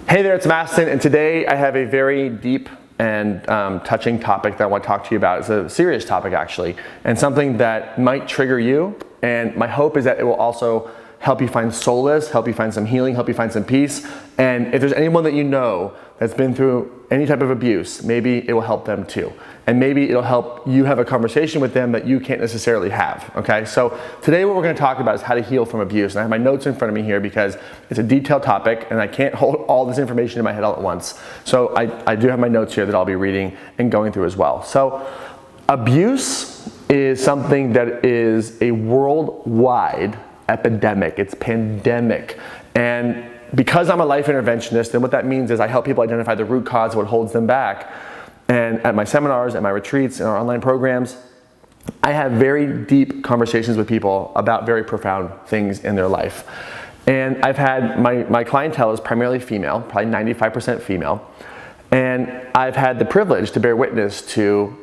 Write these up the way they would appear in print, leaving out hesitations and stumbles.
Hey there, it's Mastin, and today I have a very deep and touching topic that I want to talk to you about. It's a serious topic actually, and something that might trigger you, and my hope is that it will also help you find solace, help you find some healing, help you find some peace. And if there's anyone that you know that's been through any type of abuse, maybe it will help them too. And maybe it'll help you have a conversation with them that you can't necessarily have, okay? So today what we're gonna talk about is how to heal from abuse. And I have my notes in front of me here because it's a detailed topic and I can't hold all this information in my head all at once. So I do have my notes here that I'll be reading and going through as well. So abuse is something that is a worldwide epidemic, it's pandemic. And because I'm a life interventionist, and what that means is I help people identify the root cause of what holds them back. And at my seminars, at my retreats, in our online programs, I have very deep conversations with people about very profound things in their life. And I've had, my clientele is primarily female, probably 95% female. And I've had the privilege to bear witness to,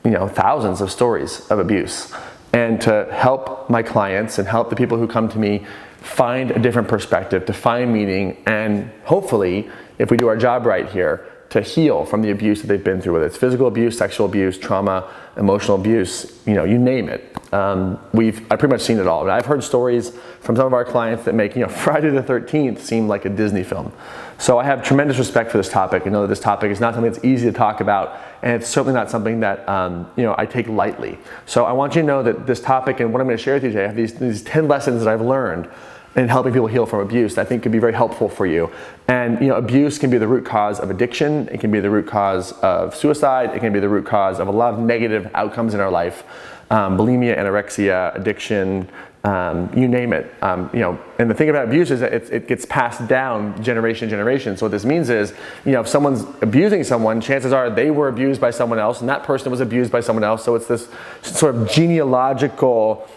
thousands of stories of abuse. And to help my clients and help the people who come to me find a different perspective, to find meaning, and hopefully, if we do our job right here, to heal from the abuse that they've been through, whether it's physical abuse, sexual abuse, trauma, emotional abuse, you name it. I've pretty much seen it all. But I've heard stories from some of our clients that make, Friday the 13th seem like a Disney film. So I have tremendous respect for this topic. I know that this topic is not something that's easy to talk about, and it's certainly not something that, I take lightly. So I want you to know that this topic and what I'm going to share with you today, I have these 10 lessons that I've learned in helping people heal from abuse that I think could be very helpful for you. And abuse can be the root cause of addiction, it can be the root cause of suicide, it can be the root cause of a lot of negative outcomes in our life. Bulimia, anorexia, addiction, you name it. And the thing about abuse is that it gets passed down generation to generation. So what this means is, if someone's abusing someone, chances are they were abused by someone else and that person was abused by someone else. So it's this sort of genealogical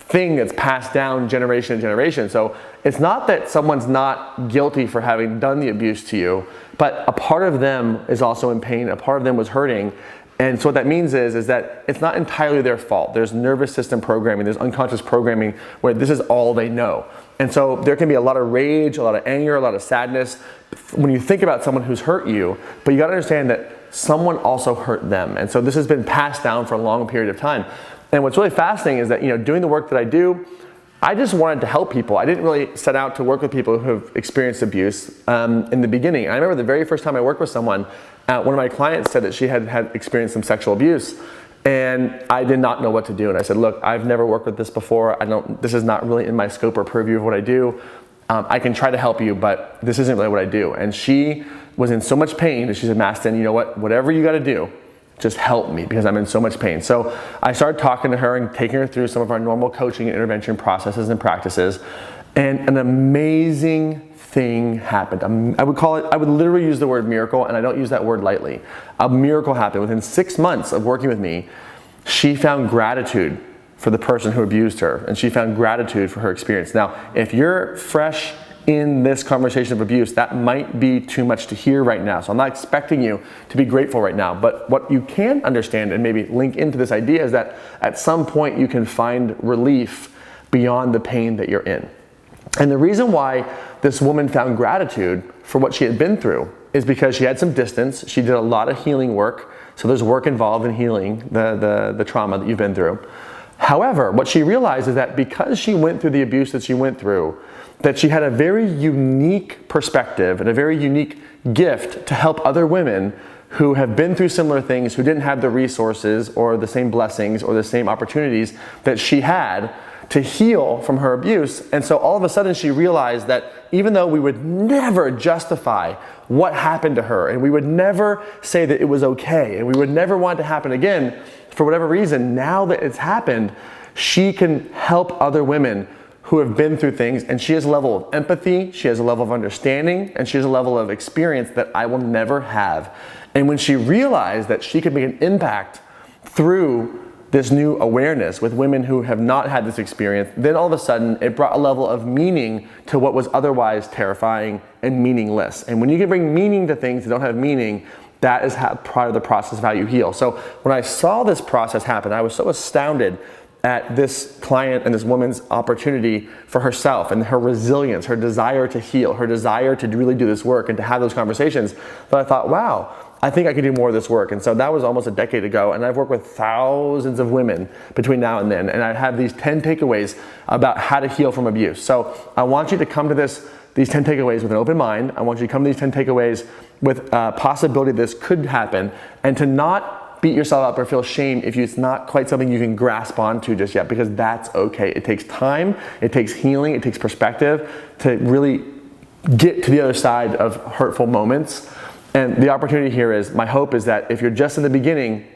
thing that's passed down generation to generation. So it's not that someone's not guilty for having done the abuse to you, but a part of them is also in pain, a part of them was hurting. And so what that means is that it's not entirely their fault. There's nervous system programming, there's unconscious programming where this is all they know. And so there can be a lot of rage, a lot of anger, a lot of sadness when you think about someone who's hurt you, but you gotta understand that someone also hurt them. And so this has been passed down for a long period of time. And what's really fascinating is that, doing the work that I do, I just wanted to help people. I didn't really set out to work with people who have experienced abuse in the beginning. I remember the very first time I worked with someone, one of my clients said that she had experienced some sexual abuse, and I did not know what to do. And I said, look, I've never worked with this before. This is not really in my scope or purview of what I do. I can try to help you, but this isn't really what I do. And she was in so much pain that she said, Mastin, you know what, whatever you gotta do, just help me because I'm in so much pain. So I started talking to her and taking her through some of our normal coaching and intervention processes and practices, and an amazing thing happened. I would literally use the word miracle, and I don't use that word lightly. A miracle happened. Within 6 months of working with me, she found gratitude for the person who abused her, and she found gratitude for her experience. Now, if you're fresh in this conversation of abuse, that might be too much to hear right now. So I'm not expecting you to be grateful right now, but what you can understand and maybe link into this idea is that at some point you can find relief beyond the pain that you're in. And the reason why this woman found gratitude for what she had been through is because she had some distance. She did a lot of healing work. So there's work involved in healing the trauma that you've been through. However, what she realized is that because she went through the abuse that she went through, that she had a very unique perspective and a very unique gift to help other women who have been through similar things, who didn't have the resources or the same blessings or the same opportunities that she had to heal from her abuse. And so all of a sudden she realized that even though we would never justify what happened to her, and we would never say that it was okay, and we would never want it to happen again, for whatever reason, now that it's happened, she can help other women who have been through things, and she has a level of empathy, she has a level of understanding, and she has a level of experience that I will never have. And when she realized that she could make an impact through this new awareness with women who have not had this experience, then all of a sudden it brought a level of meaning to what was otherwise terrifying and meaningless. And when you can bring meaning to things that don't have meaning, that is part of the process of how you heal. So when I saw this process happen, I was so astounded at this client and this woman's opportunity for herself and her resilience, her desire to heal, her desire to really do this work and to have those conversations, that I thought, wow, I think I can do more of this work. And so that was almost a decade ago, and I've worked with thousands of women between now and then, and I have these 10 takeaways about how to heal from abuse. So I want you to come to these 10 takeaways with an open mind. I want you to come to these 10 takeaways with a possibility this could happen, and to not beat yourself up or feel shame if it's not quite something you can grasp onto just yet, because that's okay. It takes time, it takes healing, it takes perspective to really get to the other side of hurtful moments. And the opportunity here is, my hope is that if you're just in the beginning,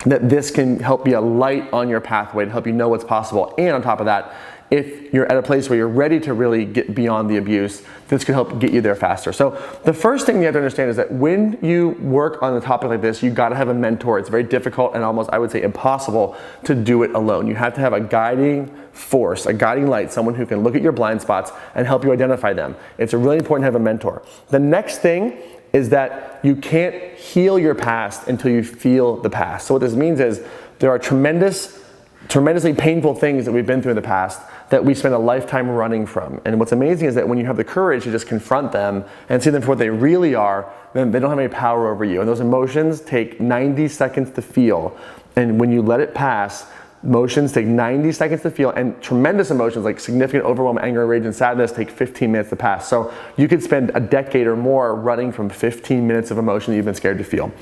that this can help be a light on your pathway to help you know what's possible. And on top of that, if you're at a place where you're ready to really get beyond the abuse, this can help get you there faster. So the first thing you have to understand is that when you work on a topic like this, you gotta have a mentor. It's very difficult and almost, I would say, impossible to do it alone. You have to have a guiding force, a guiding light, someone who can look at your blind spots and help you identify them. It's really important to have a mentor. The next thing is that you can't heal your past until you feel the past. So what this means is there are tremendously painful things that we've been through in the past that we spend a lifetime running from. And what's amazing is that when you have the courage to just confront them and see them for what they really are, then they don't have any power over you. And those emotions take 90 seconds to feel. And when you let it pass, emotions take 90 seconds to feel, and tremendous emotions like significant overwhelm, anger, rage, and sadness take 15 minutes to pass. So you could spend a decade or more running from 15 minutes of emotion that you've been scared to feel.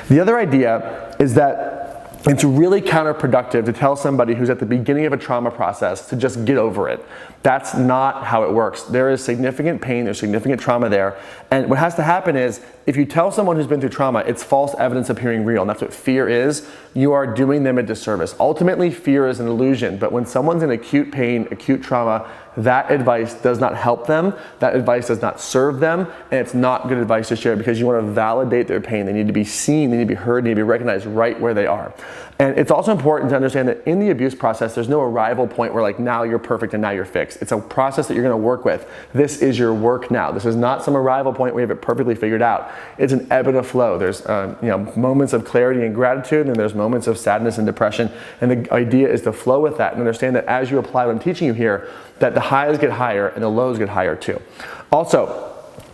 The other idea is that it's really counterproductive to tell somebody who's at the beginning of a trauma process to just get over it. That's not how it works. There is significant pain, there's significant trauma there. And what has to happen is, if you tell someone who's been through trauma, it's false evidence appearing real, and that's what fear is, you are doing them a disservice. Ultimately, fear is an illusion, but when someone's in acute pain, acute trauma, that advice does not help them, that advice does not serve them, and it's not good advice to share, because you want to validate their pain. They need to be seen, they need to be heard, they need to be recognized right where they are. And it's also important to understand that in the abuse process, there's no arrival point where like, now you're perfect and now you're fixed. It's a process that you're going to work with. This is your work now. This is not some arrival point where you have it perfectly figured out. It's an ebb and a flow. There's moments of clarity and gratitude, and there's moments of sadness and depression. And the idea is to flow with that and understand that as you apply what I'm teaching you here, that the highs get higher and the lows get higher too. Also,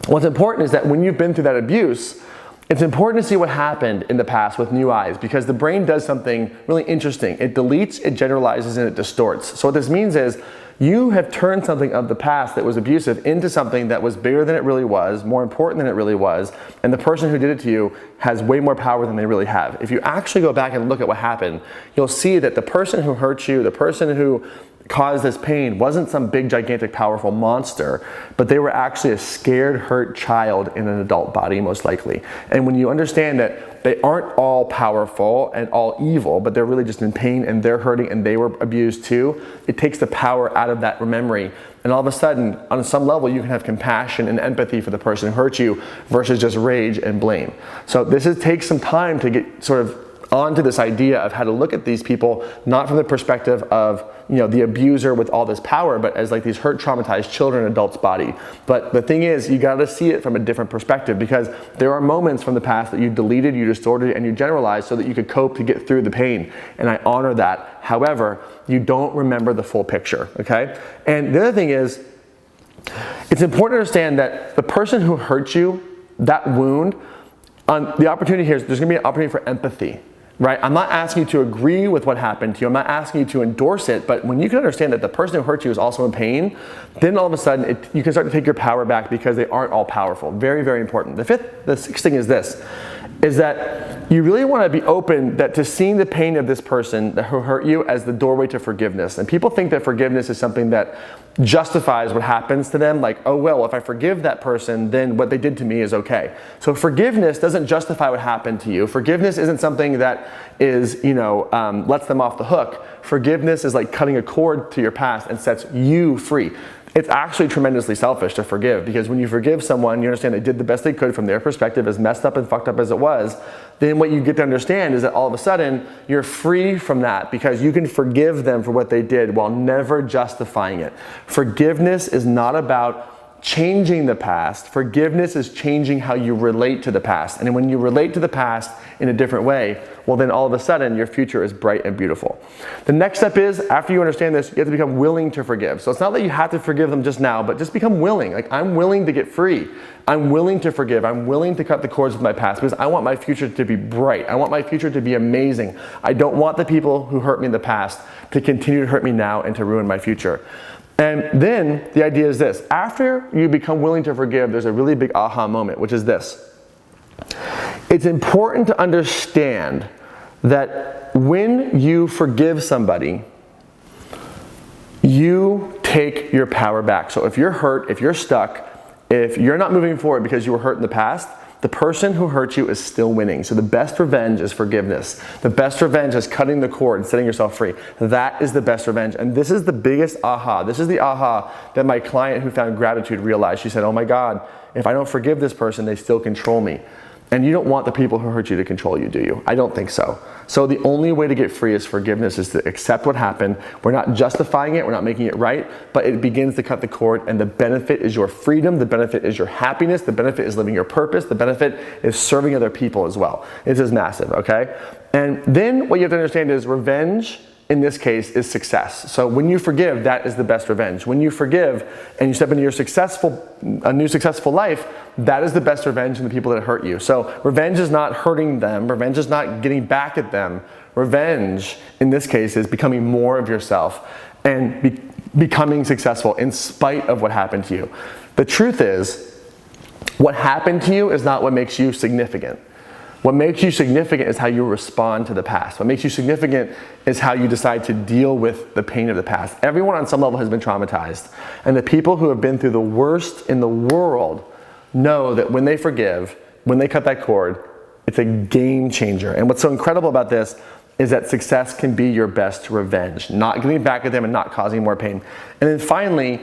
what's important is that when you've been through that abuse, it's important to see what happened in the past with new eyes, because the brain does something really interesting. It deletes, it generalizes, and it distorts. So what this means is you have turned something of the past that was abusive into something that was bigger than it really was, more important than it really was, and the person who did it to you has way more power than they really have. If you actually go back and look at what happened, you'll see that the person who hurt you, the person who caused this pain wasn't some big, gigantic, powerful monster, but they were actually a scared, hurt child in an adult body, most likely. And when you understand that they aren't all powerful and all evil, but they're really just in pain and they're hurting and they were abused too, it takes the power out of that memory. And all of a sudden, on some level, you can have compassion and empathy for the person who hurt you versus just rage and blame. So this takes some time to get sort of onto this idea of how to look at these people, not from the perspective of the abuser with all this power, but as like these hurt, traumatized children in an adult's body. But the thing is, you got to see it from a different perspective, because there are moments from the past that you deleted, you distorted, and you generalized so that you could cope to get through the pain. And I honor that. However, you don't remember the full picture, okay? And the other thing is, it's important to understand that the person who hurt you, that wound, the opportunity here is there's going to be an opportunity for empathy. Right? I'm not asking you to agree with what happened to you. I'm not asking you to endorse it. But when you can understand that the person who hurt you is also in pain, then all of a sudden you can start to take your power back, because they aren't all powerful. Very, very important. The sixth thing is this, is that you really want to be open to seeing the pain of this person who hurt you as the doorway to forgiveness. And people think that forgiveness is something that justifies what happens to them, like, oh well, if I forgive that person, then what they did to me is okay. So forgiveness doesn't justify what happened to you. Forgiveness isn't something that is, lets them off the hook. Forgiveness is like cutting a cord to your past and sets you free. It's actually tremendously selfish to forgive, because when you forgive someone, you understand they did the best they could from their perspective, as messed up and fucked up as it was. Then what you get to understand is that all of a sudden you're free from that, because you can forgive them for what they did while never justifying it. Forgiveness is not about changing the past. Forgiveness is changing how you relate to the past. And when you relate to the past in a different way, well, then all of a sudden your future is bright and beautiful. The next step is, after you understand this, you have to become willing to forgive. So it's not that you have to forgive them just now, but just become willing. Like, I'm willing to get free. I'm willing to forgive. I'm willing to cut the cords with my past because I want my future to be bright. I want my future to be amazing. I don't want the people who hurt me in the past to continue to hurt me now and to ruin my future. And then the idea is this: after you become willing to forgive, there's a really big aha moment, which is this. It's important to understand that when you forgive somebody, you take your power back. So if you're hurt, if you're stuck, if you're not moving forward because you were hurt in the past, the person who hurt you is still winning. So the best revenge is forgiveness. The best revenge is cutting the cord and setting yourself free. That is the best revenge. And this is the biggest aha. This is the aha that my client who found gratitude realized. She said, oh my God, if I don't forgive this person, they still control me. And you don't want the people who hurt you to control you, do you? I don't think so. So the only way to get free is forgiveness, is to accept what happened. We're not justifying it, we're not making it right, but it begins to cut the cord, and the benefit is your freedom, the benefit is your happiness, the benefit is living your purpose, the benefit is serving other people as well. This is massive, okay? And then what you have to understand is revenge, in this case, is success. So when you forgive, that is the best revenge. When you forgive and you step into a new successful life, that is the best revenge in the people that hurt you. So revenge is not hurting them. Revenge is not getting back at them. Revenge, in this case, is becoming more of yourself and becoming successful in spite of what happened to you. The truth is, what happened to you is not what makes you significant. What makes you significant is how you respond to the past. What makes you significant is how you decide to deal with the pain of the past. Everyone on some level has been traumatized. And the people who have been through the worst in the world know that when they forgive, when they cut that cord, it's a game changer. And what's so incredible about this is that success can be your best revenge, not getting back at them and not causing more pain. And then finally,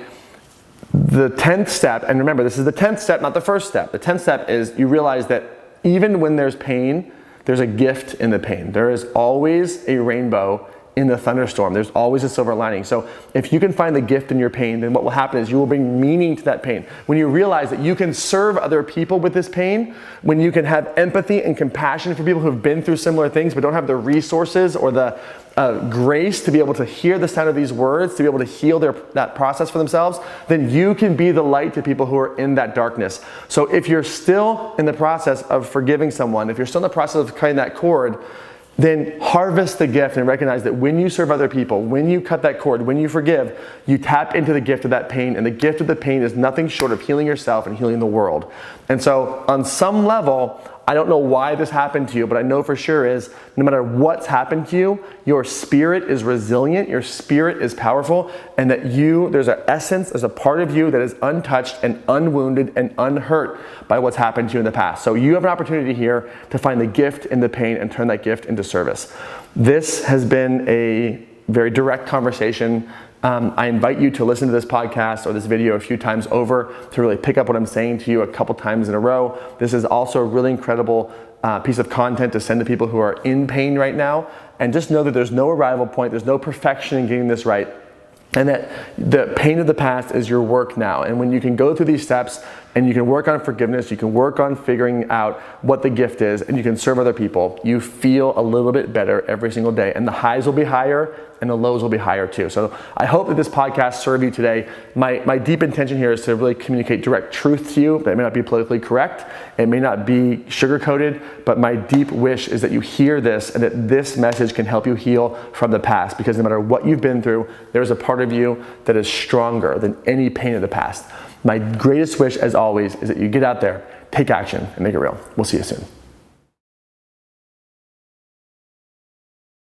the 10th step, and remember, this is the 10th step, not the first step. The 10th step is you realize that even when there's pain, there's a gift in the pain. There is always a rainbow in the thunderstorm. There's always a silver lining. So if you can find the gift in your pain, then what will happen is you will bring meaning to that pain. When you realize that you can serve other people with this pain, when you can have empathy and compassion for people who have been through similar things but don't have the resources or the grace to be able to hear the sound of these words, to be able to heal that process for themselves, then you can be the light to people who are in that darkness. So if you're still in the process of forgiving someone, if you're still in the process of cutting that cord, then harvest the gift and recognize that when you serve other people, when you cut that cord, when you forgive, you tap into the gift of that pain, and the gift of the pain is nothing short of healing yourself and healing the world. And so on some level, I don't know why this happened to you, but I know for sure is no matter what's happened to you, your spirit is resilient, your spirit is powerful, and that there's an essence, there's a part of you that is untouched and unwounded and unhurt by what's happened to you in the past. So you have an opportunity here to find the gift in the pain and turn that gift into service. This has been a very direct conversation. I invite you to listen to this podcast or this video a few times over to really pick up what I'm saying to you a couple times in a row. This is also a really incredible piece of content to send to people who are in pain right now. And just know that there's no arrival point, there's no perfection in getting this right. And that the pain of the past is your work now. And when you can go through these steps and you can work on forgiveness, you can work on figuring out what the gift is, and you can serve other people, you feel a little bit better every single day. And the highs will be higher and the lows will be higher too. So I hope that this podcast served you today. My deep intention here is to really communicate direct truth to you. That may not be politically correct. It may not be sugar-coated, but my deep wish is that you hear this and that this message can help you heal from the past, because no matter what you've been through, there's a part of you that is stronger than any pain of the past. My greatest wish, as always, is that you get out there, take action, and make it real. We'll see you soon.